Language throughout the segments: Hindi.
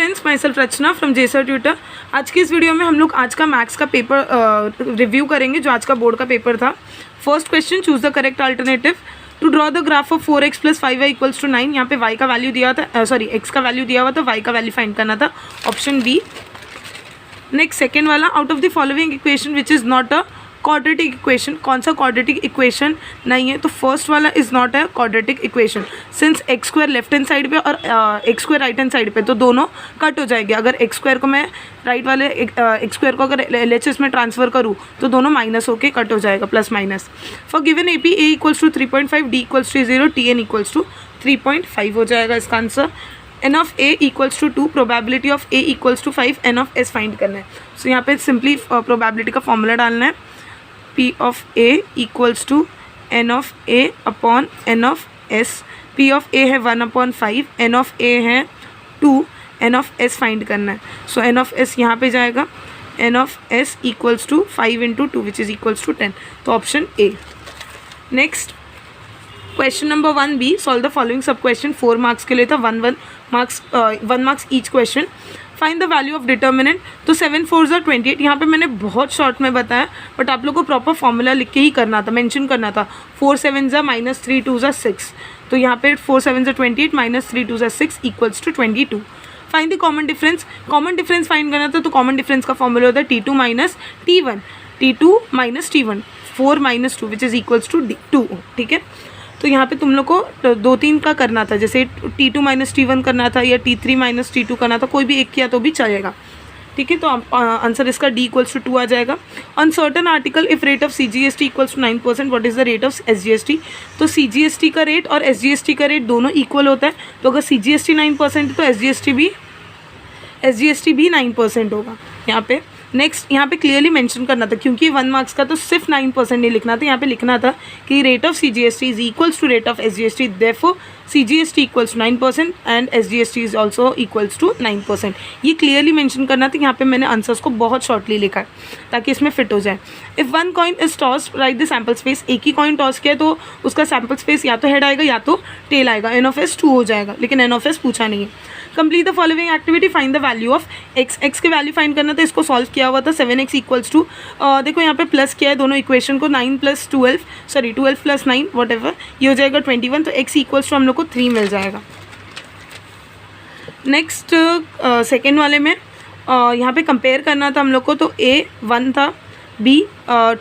Friends, myself Rachna from जेसर ट्यूटर। आज की इस वीडियो में हम लोग आज का मैथ्स का पेपर रिव्यू करेंगे जो आज का बोर्ड का पेपर था। First question, choose the correct alternative to draw the graph of 4x + 5y = 9। यहाँ पे y का वैल्यू दिया था, x का वैल्यू दिया हुआ था, y का वैल्यू फाइंड करना था, ऑप्शन बी। नेक्स्ट सेकेंड वाला, out of the following equation which is not a quadratic equation. कौन सा क्वाड्रेटिक इक्वेशन नहीं है? तो फर्स्ट वाला is not a quadratic equation since x square left hand side पे और x square right hand side पे, तो दोनों कट हो जाएंगे। अगर एक्स स्क्वायर को मैं राइट वाले एक्स स्क्वायर को अगर LHS में ट्रांसफर करूँ तो दोनों माइनस होके कट हो जाएगा, plus minus. For given AP A = 3.5, D = 0, TN = 3.5 हो जाएगा इसका answer. N of A = 2, probability of A = 5, N of S find करना है। सो यहाँ पे सिंपली प्रोबेबिलिटी का फॉर्मूला डालना है, P of A = N of A upon N of S। P of A है 1/5, N of A है 2, N of S फाइंड करना है। सो N of S यहाँ पे जाएगा, N of S = 5 × 2 which is equals to 10, तो option A। Next question number 1B, solve the following सब क्वेश्चन। 4 मार्क्स के लिए था, 1 marks each question. Find the value of determinant. तो 7 4 = 28। यहाँ पे मैंने बहुत शॉर्ट में बताया, बट आप लोग को प्रॉपर फॉर्मूला लिख के ही करना था, मेंशन करना था। 4 7 = -3 2 = 6, तो यहाँ पे 4 7 = 28 -3 2 = 6 = 22। Find the common difference. Common difference find करना था, तो कॉमन डिफरेंस का फॉर्मूला होता है T2 - T1, T2 - T1, 4 - 2 which is equals to 2। ठीक है, तो यहाँ पे तुम लोग को 2-3 का करना था, जैसे T2 - T1 करना था या T3 - T2 करना था, कोई भी एक किया तो भी चलेगा। ठीक है, तो आंसर इसका D = 2 आ जाएगा। On certain article if rate of CGST = 9%, what is the rate of SGST। तो CGST का रेट और SGST का रेट दोनों इक्वल होता है, तो अगर CGST 9% है तो SGST भी 9% होगा यहाँ पे। नेक्स्ट यहाँ पे क्लियरली मेंशन करना था, क्योंकि 1 मार्क्स का तो सिर्फ 9% नहीं लिखना था, यहाँ पे लिखना था कि rate of CGST is equals to rate of SGST, therefore CGST = 9% and SGST is also equals to 9%। ये क्लियरली मेंशन करना था। यहाँ पे मैंने आंसर्स को बहुत शॉर्टली लिखा है ताकि इसमें फिट हो जाए। If 1 coin is tossed, right the sample space. एक ही कॉइन टॉस किया तो उसका सैम्पल स्पेस या तो हेड आएगा या तो टेल आएगा। N of S 2 हो जाएगा, लेकिन N of S पूछा नहीं है। Complete the following activity, find the value of x के वैल्यू फाइंड करना था, इसको सॉल्व किया हुआ था। 7x = देखो यहाँ पे प्लस किया है दोनों इक्वेशन को, 9 + 12 + 9 वट एवर, ये हो जाएगा 21, तो x = हम लोग को 3 मिल जाएगा। नेक्स्ट सेकेंड वाले में यहाँ पे कंपेयर करना था हम लोग को, तो A 1 था, B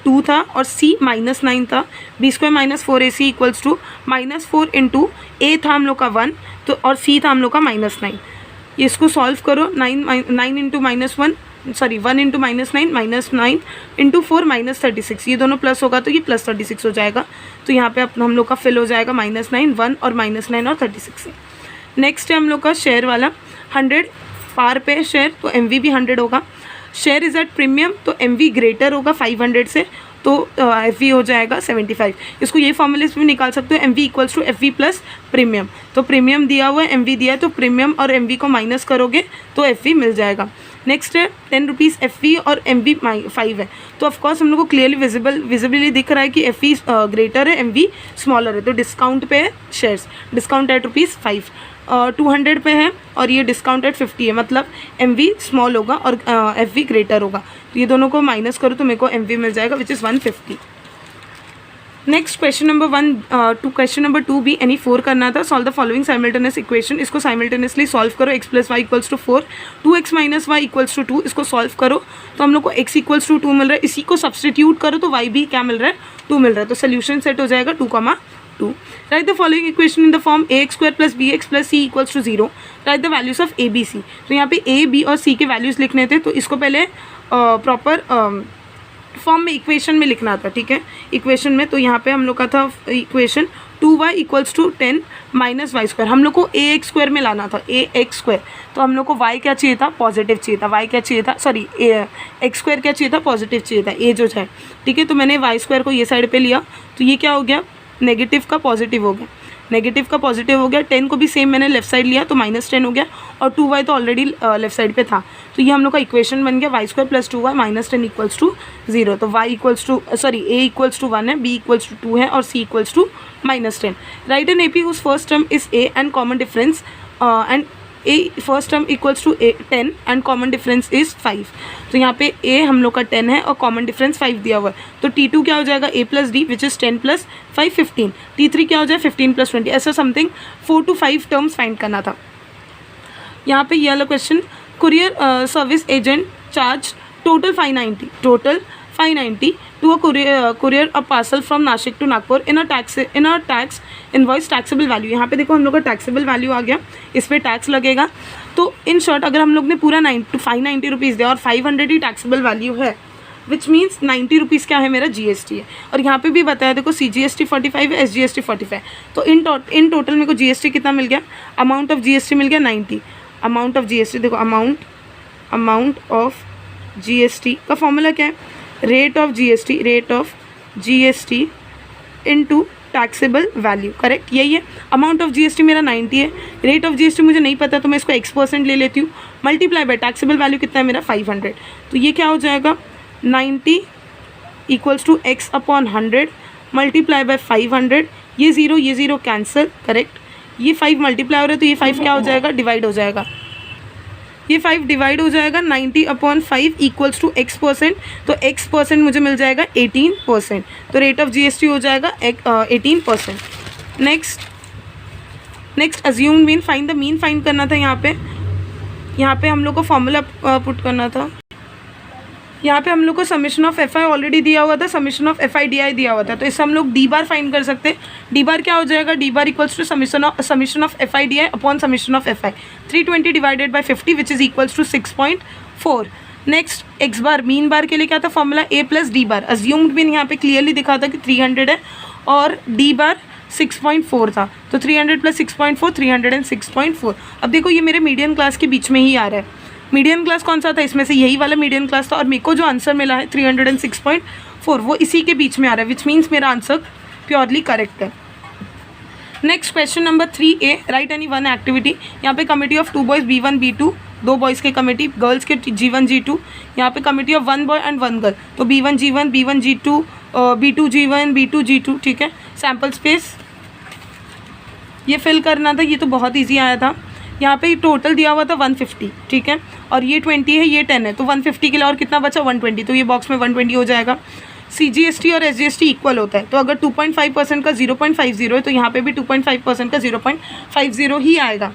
2 था और C -9 था। B² - 4AC = -4 × A था हम लोग का 1, तो और C था हम लोग का -9। इसको सॉल्व करो, 1 × -9 -9 × 4 -36, ये दोनों प्लस होगा तो ये +36 हो जाएगा। तो यहाँ पे हम लोग का फिल हो जाएगा -9 1 और -9 और 36 से। नेक्स्ट है हम लोग का शेयर वाला, 100 पार पे शेयर, तो MV भी 100 होगा। शेयर इज़ एट प्रीमियम, तो MV ग्रेटर होगा 500 से, तो FV हो जाएगा 75। इसको ये फॉर्मूले से भी निकाल सकते हो, MV = FV + प्रीमियम। तो प्रीमियम दिया हुआ है, MV दिया है, तो प्रीमियम और MV को माइनस करोगे तो FV मिल जाएगा। नेक्स्ट है 10 रुपीज़ FV और MV 5 है, तो ऑफकोर्स हम लोग को क्लियरली विजिबली दिख रहा है कि FV ग्रेटर है, MV स्मॉलर है, तो डिस्काउंट पे है शेयर्स, डिस्काउंट एट ₹5। 200 पे है और ये डिस्काउंट एट 50 है, मतलब MV स्मॉल होगा और FV ग्रेटर होगा, तो ये दोनों को माइनस करो तो मेरे को MV मिल जाएगा which is 150। Next question number 2B, any 4 करना था। Solve the following simultaneous equation. इसको साइमल्टेनियसली सॉल्व करो। x + y = 4, 2x - y = 2, इसको सॉल्व करो तो हम लोग को x = 2 मिल रहा है। इसी को सब्सटीट्यूट करो तो y भी क्या मिल रहा है, 2 मिल रहा है, तो सोल्यूशन सेट हो जाएगा 2, right the following equation in the form ax² + bx + c = 0, right the values of A B C। तो यहाँ पे A B और C के वैल्यूज़ लिखने थे, तो इसको पहले प्रॉपर फॉर्म में इक्वेशन में लिखना था। ठीक है, इक्वेशन में, तो यहाँ पे हम लोग का था इक्वेशन 2y = 10 - y², हम लोग को ax² में लाना था, ax², तो हम लोग को y क्या चाहिए था, पॉजिटिव चाहिए था, y क्या चाहिए था, सॉरी x² क्या चाहिए था, पॉजिटिव चाहिए था, a जो है। ठीक है, तो मैंने y² को ये साइड पे लिया, तो ये क्या हो गया, नेगेटिव का पॉजिटिव हो गया, नेगेटिव का पॉजिटिव हो गया। 10 को भी सेम मैंने लेफ्ट साइड लिया तो -10 हो गया, और 2y तो ऑलरेडी लेफ्ट साइड पे था, तो ये हम लोग का इक्वेशन बन गया y² + 2y -10 = 0। तो a = 1 है, b = 2 है और c = -10। Right an AP whose first term is a and common difference and a first term equals to 10 and common difference is 5। तो यहाँ पे ए हम लोग का 10 है और कॉमन डिफरेंस 5 दिया हुआ है, तो T2 क्या हो जाएगा a plus D which is 10 plus 5 15। T3 क्या हो जाए 15 प्लस 20, ऐसा समथिंग 4 to 5 टर्म्स फाइंड करना था। यहाँ पे ये वाला question, courier service agent charge total 590 to a courier a parcel from Nashik to Nagpur in a tax invoice taxable value। यहाँ पे देखो हम लोग का taxable value आ गया, इस पर टैक्स लगेगा। तो इन शॉर्ट अगर हम लोग ने पूरा 590 रुपीज़ दिया और 500 ही टैक्सेबल वैल्यू है, विच मीन्स 90 रुपीज़ क्या है मेरा GST है। और यहाँ पे भी बताया देखो CGST 45 है, SGST 45। तो इन टोटल मेरे को GST कितना मिल गया, अमाउंट ऑफ GST मिल गया 90। अमाउंट ऑफ GST देखो, अमाउंट ऑफ GST का फॉर्मूला क्या है, rate of GST into taxable value, correct यही है। अमाउंट ऑफ GST मेरा 90 है, रेट ऑफ GST मुझे नहीं पता तो मैं इसको X% ले लेती हूँ, मल्टीप्लाई बाय टैक्सेबल वैल्यू कितना है मेरा 500। तो ये क्या हो जाएगा 90 equals to X/100 multiply by 500। ये ज़ीरो कैंसिल, करेक्ट। ये 5 मल्टीप्लाई हो रहा है तो ये 5 क्या हो जाएगा, डिवाइड हो जाएगा। ये 5 डिवाइड हो जाएगा 90/5 इक्वल्स टू X%। तो X% मुझे मिल जाएगा 18%। तो रेट ऑफ GST हो जाएगा 18%। Next assume mean, find the mean find करना था। यहाँ पे हम लोग को फॉर्मूला पुट करना था। यहाँ पे हम लोग को समीशन ऑफ FI ऑलरेडी दिया हुआ था, समीशन ऑफ FI DI दिया हुआ था, तो इससे हम लोग D बार फाइंड कर सकते हैं। D बार क्या हो जाएगा, D bar equals to summation of FI DI upon summation of FI 320 divided by 50 which is equals to 6.4। Next X bar, mean bar के लिए क्या था formula, A plus D bar. Assumed mean यहाँ पे क्लियरली दिखा था कि 300 है और D बार 6.4 था, तो 300 प्लस 6.4 306.4। अब देखो ये मेरे मीडियम क्लास के बीच में ही आ रहा है। मीडियम क्लास कौन सा था, इसमें से यही वाला मीडियम क्लास था, और मेरे को जो आंसर मिला है 306.4 वो इसी के बीच में आ रहा है, विच मीन्स मेरा आंसर प्योरली करेक्ट है। Next question number 3A, right any one activity. यहाँ पे committee of 2 boys B1 B2, 2 boys के कमिटी, गर्ल्स के G1 G2। यहाँ पे committee of 1 boy and 1 girl, तो B1 G1 B1 G2 B2 G1 B2 G2, ठीक है। सैम्पल स्पेस ये फिल करना था, ये तो बहुत ईजी आया था। यहाँ पे टोटल दिया हुआ था 150, ठीक है, और ये 20 है, ये 10 है, तो 150 के लिए और कितना बचा 120, तो ये बॉक्स में 120 हो जाएगा। CGST और SGST इक्वल होता है, तो अगर 2.5% का 0.50 है तो यहाँ पे भी 2.5% का 0.50 ही आएगा।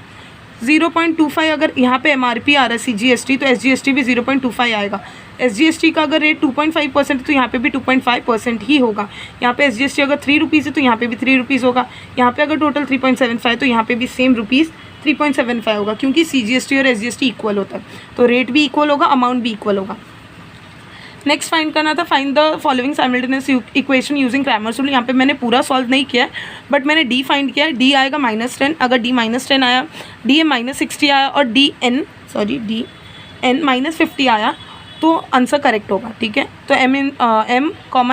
0.25 अगर यहाँ पे MRP आ रहा है CGST, तो SGST भी 0.25 आएगा। SGST का अगर रेट 2.5% तो यहाँ पे भी 2.5% ही होगा। यहाँ पे SGST अगर 3 रुपीज़ है तो यहाँ पे भी 3 रुपीज़ होगा। यहाँ पे अगर टोटल 3.75 तो यहाँ पे भी सेम रुपीज़ 3.75 होगा, क्योंकि CGST और SGST इक्वल होता है, तो रेट भी इक्वल होगा, अमाउंट भी इक्वल होगा। नेक्स्ट फाइंड करना था, find the following simultaneous equation using Cramer's rule. यहाँ पे मैंने पूरा सॉल्व नहीं किया है, बट मैंने D फाइंड किया है। D आएगा -10, अगर D -10 आया, D -60 आया और D n -50 आया तो आंसर करेक्ट होगा, ठीक है। तो M,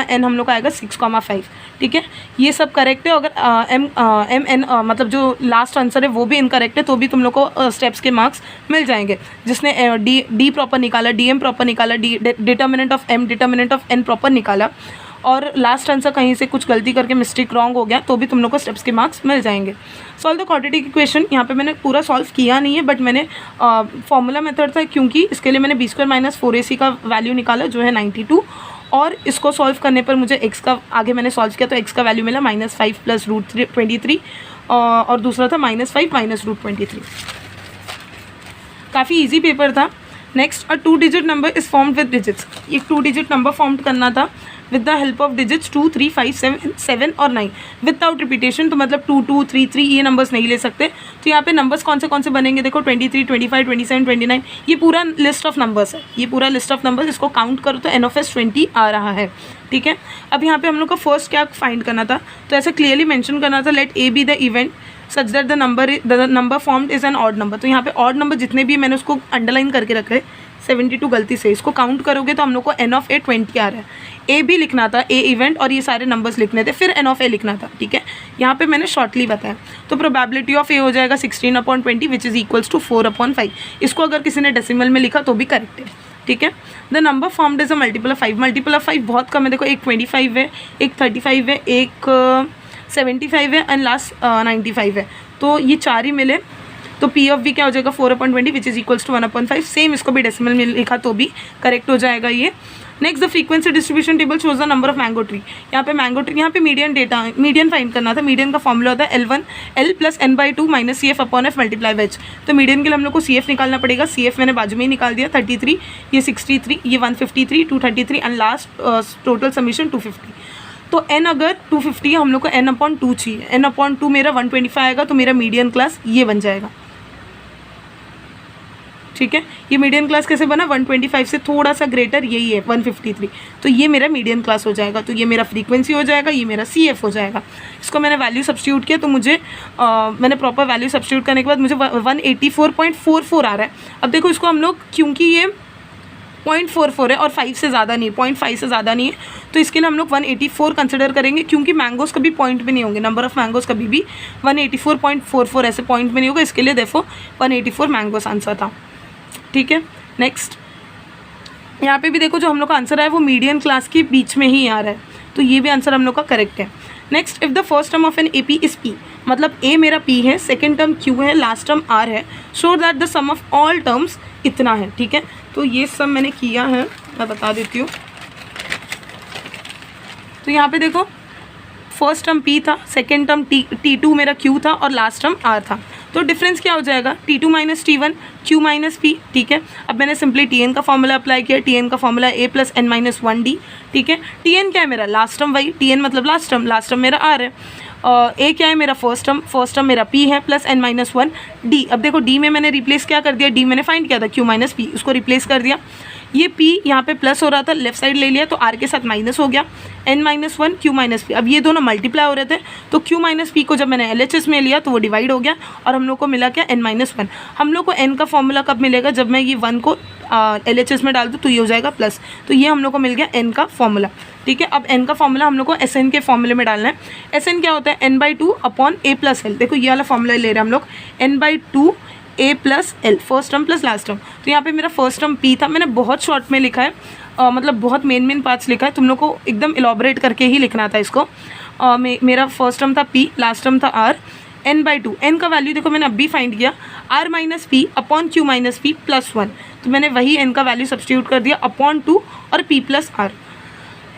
N हम लोग का आएगा 6,5, ठीक है, ये सब करेक्ट है। अगर M N मतलब जो लास्ट आंसर है वो भी इनकरेक्ट है तो भी तुम लोग को स्टेप्स के मार्क्स मिल जाएंगे। जिसने D प्रॉपर निकाला, DM प्रॉपर निकाला, determinant of M determinant of N proper निकाला, और लास्ट आंसर कहीं से कुछ गलती करके मिस्टेक रॉन्ग हो गया तो भी तुम लोग को स्टेप्स के मार्क्स मिल जाएंगे। सॉल्व द क्वाड्रेटिक इक्वेशन, यहाँ पे मैंने पूरा सॉल्व किया नहीं है, बट मैंने फॉर्मूला मेथड था, क्योंकि इसके लिए मैंने B² - 4AC का वैल्यू निकाला जो है 92, और इसको सॉल्व करने पर मुझे x का आगे मैंने सॉल्व किया तो x का वैल्यू मिला -5 + √23, और दूसरा था -5 - √23। काफ़ी ईजी पेपर था। Next, a 2 digit number is formed with digits. एक 2 डिजिट नंबर फॉर्म करना था with the help of digits 2, 3, 5, 7 और 9 विदाउट रिपीटेशन। तो मतलब 2, 2, 3, 3 ये नंबर्स नहीं ले सकते। तो यहाँ पे नंबर्स कौन से बनेंगे, देखो 23, 25, 27, 29, ये पूरा लिस्ट ऑफ नंबर्स है, ये पूरा लिस्ट ऑफ नंबर्स। इसको काउंट करो तो NF 20 आ रहा है, ठीक है। अब यहाँ पे हम लोग को फर्स्ट क्या फाइंड करना था, तो ऐसे क्लियरली मेंशन करना था, let A be the event such that the number formed is an odd number. तो यहाँ पे ऑड नंबर जितने भी मैंने उसको अंडरलाइन करके रखे, 72 गलती से, इसको काउंट करोगे तो हम लोग को NF 20 आ रहा है। A भी लिखना था, A इवेंट, और ये सारे नंबर्स लिखने थे, फिर NF लिखना था, ठीक है। यहाँ पे मैंने शॉर्टली बताया। तो प्रोबेबिलिटी ऑफ A हो जाएगा 16/20 विच इज़ इक्वल्स टू 4/5। इसको अगर किसी ने डेसिमल में लिखा तो भी करेक्ट है, ठीक है। The number formed is a multiple of 5। Multiple of 5 बहुत कम है, देखो एक 25 है, एक 35 है, एक 75 है एंड लास्ट 95 है। तो ये 4 ही मिले तो पी ऑफ वी क्या हो जाएगा 4/20 which is equals to 1/5। Same इसको भी डेसिमल में लिखा तो भी करेक्ट हो जाएगा ये। Next the frequency distribution table shows the number of mango tree. यहाँ पे मैंगो ट्री, यहाँ पे मीडियन डेटा, मीडियन फाइंड करना था। मीडियन का फॉर्मूला होता है L plus n/2 minus CF upon F multiply वेज। तो मीडियन के लिए हम लोग को CF निकालना पड़ेगा। CF मैंने बाजू में ही निकाल दिया, 33, ये 63, ये 153, 233 एंड लास्ट टोटल सबमिशन 250। तो n अगर 250 है, हम लोग को n/2 चाहिए। n/2 मेरा 125 आएगा, तो मेरा मीडियन क्लास ये बन जाएगा। ठीक है, ये मीडियन क्लास कैसे बना, 125 से थोड़ा सा ग्रेटर यही है 153, तो ये मेरा मीडियन क्लास हो जाएगा। तो ये मेरा फ्रीक्वेंसी हो जाएगा, ये मेरा CF हो जाएगा। इसको मैंने वैल्यू सब्स्टिट्यूट किया, तो मुझे मैंने प्रॉपर वैल्यू सब्स्टिट्यूट करने के बाद मुझे 184.44 आ रहा है। अब देखो इसको हम लोग, क्योंकि ये 0.44 है और 5 से ज़्यादा नहीं है, 0.5 से ज़्यादा नहीं है, तो इसके लिए हम लोग 184 कंसिडर करेंगे, क्योंकि मैंगोज़ कभी पॉइंट में नहीं होंगे। नंबर ऑफ मैंगोज़ कभी भी 184.44 ऐसे पॉइंट में नहीं होगा, इसके लिए देखो 184 मैंगोज़ आंसर था। ठीक है, नेक्स्ट यहाँ पे भी देखो जो हम लोग का आंसर है वो मीडियन क्लास के बीच में ही आ रहा है, तो ये भी आंसर हम लोग का करेक्ट है। Next, if the first term of an AP is P, मतलब A मेरा P है, सेकेंड टर्म Q है, लास्ट टर्म R है, show that the sum of all terms इतना है। ठीक है, तो ये सब मैंने किया है, मैं बता देती हूँ। तो यहाँ पे देखो फर्स्ट टर्म P था, सेकेंड टर्म T2 मेरा Q था और लास्ट टर्म R था। तो डिफरेंस क्या हो जाएगा, T2 minus T1, Q minus P। ठीक है, अब मैंने सिंपली Tn का फॉर्मूला अप्लाई किया। Tn का formula A plus n minus 1D। ठीक है, Tn क्या है मेरा, लास्ट टर्म वही, Tn मतलब लास्ट टर्म मेरा R है। A क्या है मेरा, फर्स्ट टर्म मेरा P है प्लस n माइनस 1D। अब देखो D में मैंने रिप्लेस क्या कर दिया, D मैंने फाइंड किया था Q माइनस P, उसको रिप्लेस कर दिया। ये P यहाँ पे प्लस हो रहा था, लेफ्ट साइड ले लिया, तो R के साथ माइनस हो गया, n minus 1 Q minus P। अब ये दोनों मल्टीप्लाई हो रहे थे, तो Q माइनस P को जब मैंने LHS में लिया तो वो डिवाइड हो गया और हम लोग को मिला क्या, n माइनस 1। हम लोग को n का फॉर्मूला कब मिलेगा, जब मैं ये 1 को LHS में डाल दूँ तो ये हो जाएगा प्लस, तो ये हम लोग को मिल गया n का फॉर्मूला। ठीक है, अब n का फॉर्मूला हम लोग को SN के फॉर्मूले में डालना है। SN क्या होता है, n/2 upon A plus L। देखो ये वाला फॉर्मूला ले रहे हैं हम लोग, n/2 A plus L, first term plus last term. तो यहाँ पे मेरा फर्स्ट टर्म P था, मैंने बहुत शॉर्ट में लिखा है, मतलब बहुत मेन पार्ट्स लिखा है, तुम लोग को एकदम इलॉबरेट करके ही लिखना था इसको। मेरा फर्स्ट टर्म था P, लास्ट टर्म था R, n/2। n का वैल्यू देखो मैंने अभी फाइंड किया, R minus P upon Q minus P plus 1। तो मैंने वही n का वैल्यू सब्स्टिट्यूट कर दिया अपॉन 2 और P प्लस R।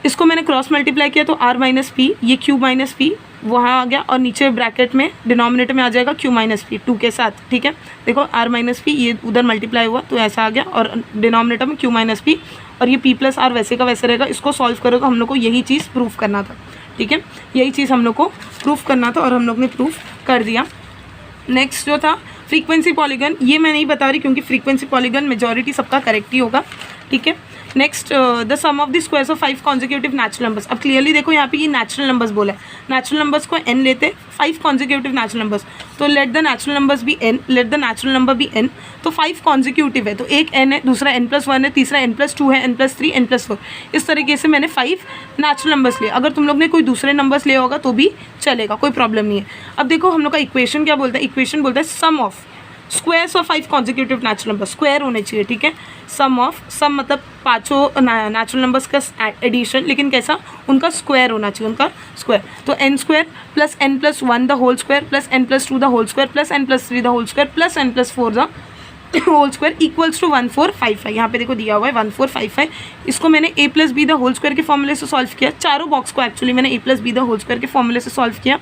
इसको मैंने क्रॉस मल्टीप्लाई किया, तो R माइनस P, ये Q माइनस P वहाँ आ गया, और नीचे ब्रैकेट में डिनोमिनेटर में आ जाएगा Q माइनस P 2 के साथ। ठीक है, देखो R माइनस P ये उधर मल्टीप्लाई हुआ तो ऐसा आ गया, और डिनोमिनेटर में Q माइनस P, और ये P प्लस R वैसे का वैसे रहेगा। इसको सॉल्व करो तो हम लोग को यही चीज़ प्रूफ करना था। ठीक है, यही चीज़ हम लोग को प्रूफ करना था और हम लोग ने प्रूफ कर दिया। नेक्स्ट जो था फ्रीक्वेंसी पॉलीगन, ये मैं नहीं बता रही क्योंकि फ्रीक्वेंसी पॉलीगन मेजॉरिटी सबका करेक्ट ही होगा। ठीक है, next the sum of the squares of 5 consecutive natural numbers. अब क्लियरली देखो यहाँ पे ये नेचुरल नंबर्स बोला है, नेचुरल नंबर्स को n लेते, 5 कॉन्जिक्यूटिव नेचुरल नंबर्स, तो let the natural numbers be n, let the natural number be n। तो 5 कॉन्जिक्यूटिव है, तो एक n है, दूसरा n+1 है, तीसरा n+2 है, n+3, n+4। इस तरीके से मैंने 5 नेचुरल नंबर्स लिए। अगर तुम लोग ने कोई दूसरे नंबर्स लिए होगा तो भी चलेगा, कोई प्रॉब्लम नहीं है। अब देखो हम लोग का इक्वेशन क्या बोलता है, इक्वेशन बोलता है sum of squares of 5 consecutive natural number, square होने चाहिए। ठीक है, सम मतलब पाँचों नेचुरल नंबर्स का एडिशन, लेकिन कैसा, उनका स्क्वायर होना चाहिए, उनका स्क्वायर। तो n² plus n+1 the whole square plus n+2 the whole square plus n+3 the whole square plus n+4 the whole square equals to 1455। यहाँ पे देखो दिया हुआ है 1455। इसको मैंने a plus b the whole square के फॉर्मूले से सॉल्व किया। चारों बॉक्स को एक्चुअली मैंने a plus b the whole square के फॉर्मूले से सॉल्व किया।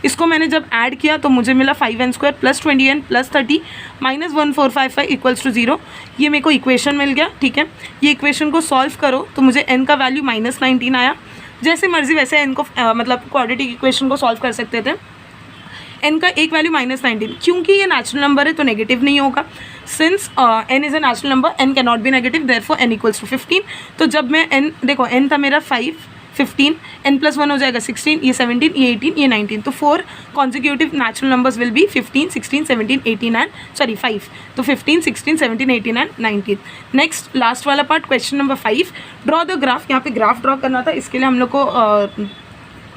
इसको मैंने जब ऐड किया तो मुझे मिला 5n² plus 20n plus 30 minus 1455 equals to 0। ये मेरे को इक्वेशन मिल गया। ठीक है, ये इक्वेशन को सॉल्व करो तो मुझे n का वैल्यू -19 आया। जैसे मर्जी वैसे n को मतलब क्वाड्रेटिक इक्वेशन को सॉल्व कर सकते थे। n का एक वैल्यू -19, क्योंकि ये नेचुरल नंबर है तो नेगेटिव नहीं होगा। Since n is a natural number, n can not be negative, therefore n equals to 15। तो जब मैं n देखो n था मेरा 5, 15, n+1 हो जाएगा 16, ये 17, ये 18, ये 19। तो 4 consecutive natural numbers will be 15, 16, 17, 18 and 5। तो 15, 16, 17, 18 एंड 19। नेक्स्ट लास्ट वाला part, question number 5, draw the graph. यहाँ पे ग्राफ ड्रॉ करना था, इसके लिए हम लोग को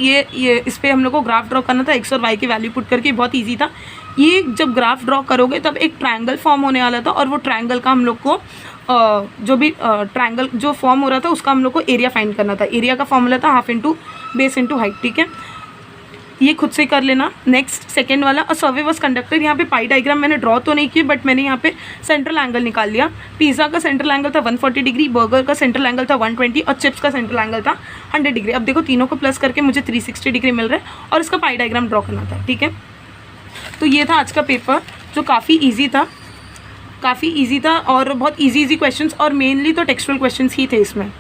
ये इस पर हम लोग को ग्राफ ड्रॉ करना था, x और y की वैल्यू पुट करके। बहुत इजी था ये। जब ग्राफ ड्रॉ करोगे तब एक ट्रायंगल फॉर्म होने वाला था, और वो ट्रायंगल का हम लोग को जो भी ट्रायंगल जो फॉर्म हो रहा था उसका हम लोग को एरिया फाइंड करना था। एरिया का फॉर्मूला था half into base into height. ठीक है, ये खुद से कर लेना। नेक्स्ट सेकंड वाला, अ सर्वे वॉज कंडक्टेड। यहाँ पे पाई डायग्राम मैंने ड्रॉ तो नहीं किया, बट मैंने यहाँ पे सेंट्रल एंगल निकाल लिया। पिज़्ज़ा का सेंट्रल एंगल था 140 डिग्री, बर्गर का सेंट्रल एंगल था 120 और चिप्स का सेंट्रल एंगल था 100 डिग्री। अब देखो तीनों को प्लस करके मुझे 360 डिग्री मिल रहा है और इसका पाई डायग्राम ड्रॉ करना था। ठीक है, तो ये था आज का पेपर जो काफ़ी ईजी था और बहुत ईजी क्वेश्चंस और मेनली तो टेक्सचुअल क्वेश्चंस ही थे इसमें।